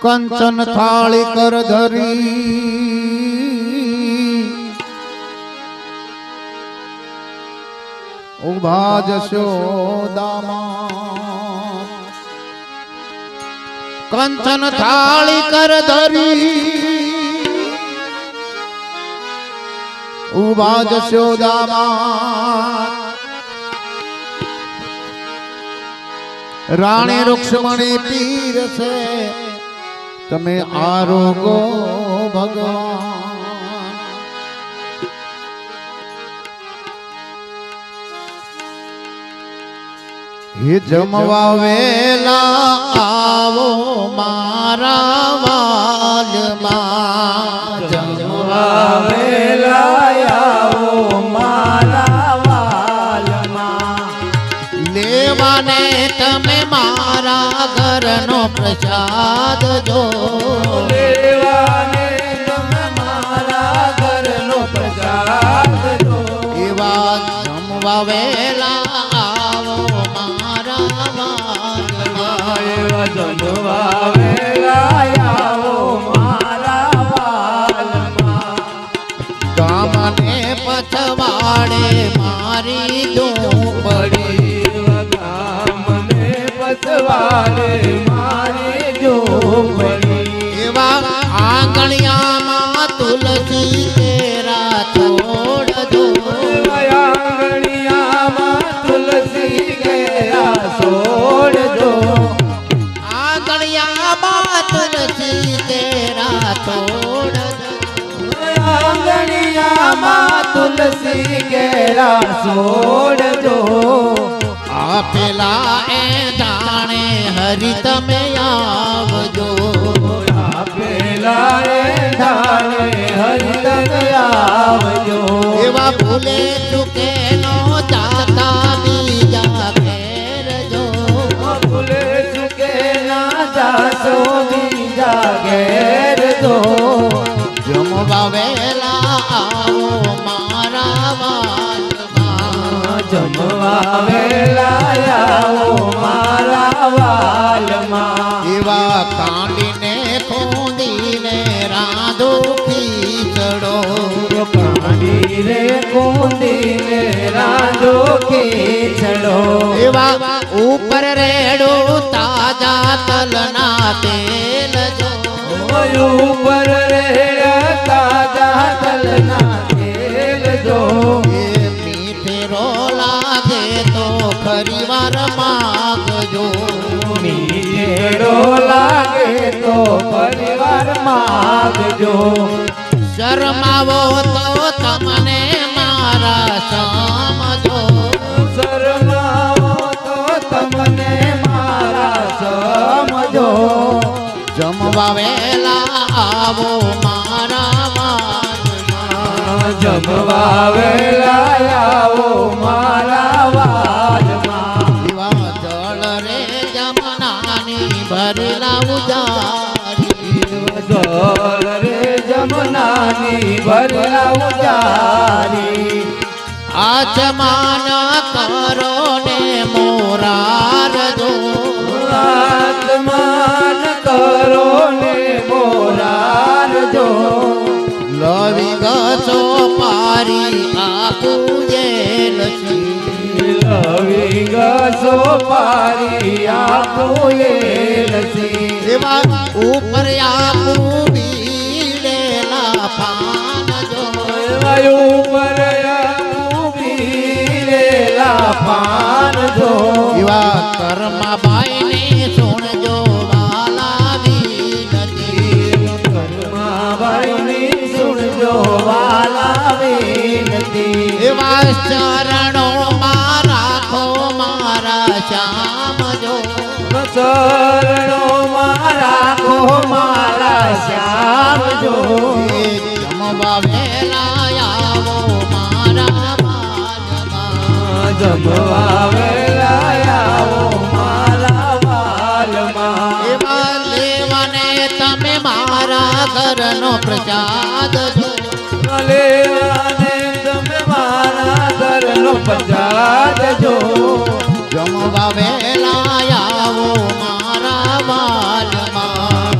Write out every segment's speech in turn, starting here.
કંચન થાળી કર ધરી ઉભા જશોદામાં કંચન થાળી કર ધરી ઉભા જશોદામાં રાણી રૂક્ષ્મણી પીર છે તમે આરોગો ભગવાન હે જમવા વેલા આવો મારા વાલમાં જમવા વેલા આવો મારા વાલમાં લેવાને તમે મારા ઘરનો પ્રસાદ જો લેવાને તમે મારા ઘરનો પ્રસાદ જો એવા જમવા વેલા આવો મારા વાલમાં એવા જમવા વેલા આવો મારા વાલમાં ગામને પછવાડે મારી ઝૂંપડી પતવારે મારી ઝૂંપડી એવા આંગણિયામાં તુલસી તેરા છોડજો આંગણિયામાં તુલસી કેરા છોડજો આંગણિયામાં તુલસી તેરા છોડજો આંગણિયામાં તુલસી કેરા છોડજો આપેલા એ જાણે હરિ તમે આવજો આપેલા એ ધાણે હરિ તમે આવજો એવા ભૂલે ચૂકે નો જાતા બીજા ઘેર જો ભૂલે ચૂકે ના જાશો બીજા ઘેર જો જમવા વેલા આવો મારા વાલમાં જમવા વેલા આવો મારા વાલમાં એવા કાંડીને ખોંદીને રાંધો ખીચડો કાંડી રે કુંદીને રાજો ખીચડો એવા ઉપર રેડો તાજા તલના તેલ જો ઉપર રેડ તાજા તલના તેલ જો એ મીઠેરો લાગે તો ફરી વાર માગજો મીઠેડો લાગે તો પરિવાર માગજો શરમાવો તો તમને મારા સમજો શરમાવો તો તમને મારા સમજો જમવા વેલા આવો મારા વાલમાં જમવા વેલા આવો મારા વાલમાં એવા જળ રે જમનાની ભરેલા ઉજારી જલ રે જમનાની ભરેલા ઉજારી આચમાન કરો ને મોરાર જો આત્માન કરો ને મોરાર જો લવી ગસો પારી આપું જે લસી લવી ગસો પારી આપું એ લસી એવા ઉપર આપું બીડેલા પાન જો ઉપર ઉભીરેલા પાન જો એવા કર્માબાઈ ને સુણજો વાલા વિનતી કર્માબાઈની સુણજો વાલા વિનતી એવા ચરણો માં રાખો મારા શ્યામ જો શરણો રાખો મારા શ્યામ જો જમવા વેલા આવો મારા વાલમાં જમવા વેલા આવો મારા વાલમાં એવા લેવાને તમે મારા ઘરનો પ્રસાદ જો લેવાને તમે મારા ઘરનો પ્રસાદ જો જમવા વેલા આવો મારા વાલમાં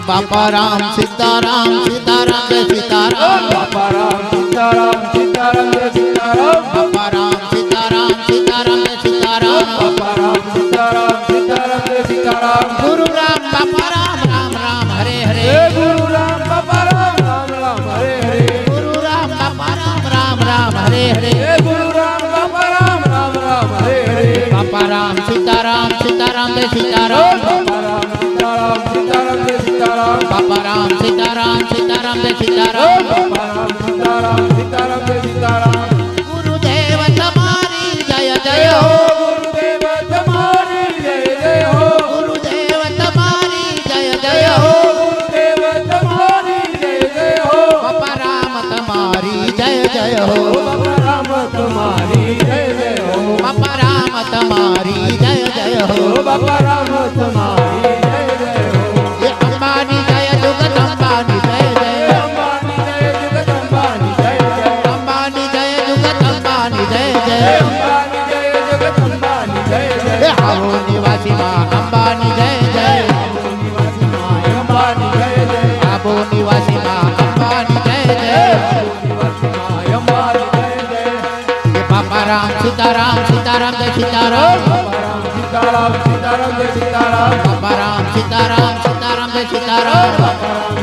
બાપા રામ સીતારામ સીતારામ જય સીતારામ બાપા રામ સીતારામ સીતારામ જય સીતારામ બાપા રામ સીતારામ સીતારામ જય સીતારામ બાપા રામ સીતારામ સીતારામ જય સીતારામ ગુરુ રામ બાપા રામ રામ રામ હરે હરે હે ગુરુ રામ બાપા રામ રામ રામ હરે હરે ગુરુ રામ બાપા રામ રામ રામ હરે હરે હે ગુરુ રામ બાપા રામ રામ રામ હરે હરે બાપા રામ સીતારામ સીતારામ જય સીતારામ બાપા રામ સીતારામ સીતારામ જય સીતારામ બાપા રામ સીતારામ સીતારામ જય સીતારામ બાપા રામ સીતારામ સીતારામ જય સીતારામ ગુરુદેવ તમારી જય જય હો ગુરુદેવ તમારી જય જય હો ગુરુદેવ તમારી જય જય હો ગુરુદેવ તમારી જય જય હો બાપા રામ તમારી જય જય હો બાપા રામ તમારી જય જય હો બાપા રામ તમારી જય જય હો બાપા રામ તમારી જય જય હો એ અંબાની જય જગત અંબાની જય જય અંબાની જય જગત અંબાની જય જય અંબાની જય જગત અંબાની જય જય અંબાની જય જગત અંબાની જય એ જય આવો નિવાસી માં અંબાની જય જય અંબાની જય જય આવો નિવાસી માં અંબાની જય જય અંબાની જય જય એ બાપા રામ સીતારામ સીતારામ જય સીતારામ સીતારામ સીતારામ જય સીતારામ બાપા રામ સીતારામ સીતારામ જય સીતારામ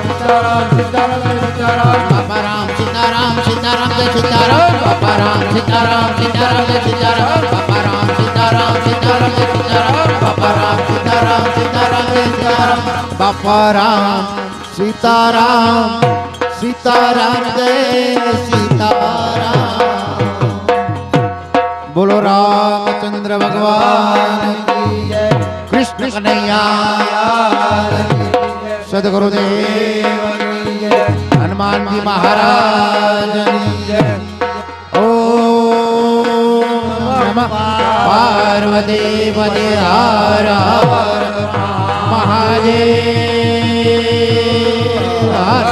સીતારામ સીતારામ જય સીતારામ બાપા રામ સીતારામ સીતારામ જય સીતારામ બાપા રામ સીતારામ સીતારામ જય સીતારામ બાપા રામ સીતારામ સીતારામ જય સીતારામ બાપા રામ સીતારામ સીતારામ જય સીતારામ બાપા રામ સીતારામ સીતારામ જય સીતારામ બોલો રામચંદ્ર ભગવાન કી જય કૃષ્ણ કનૈયા સદગુરુદેવ કી જય હનુમાનજી મહારાજની જય ઓમ નમઃ પાર્વતી પતે હર હર મહાદેવ હર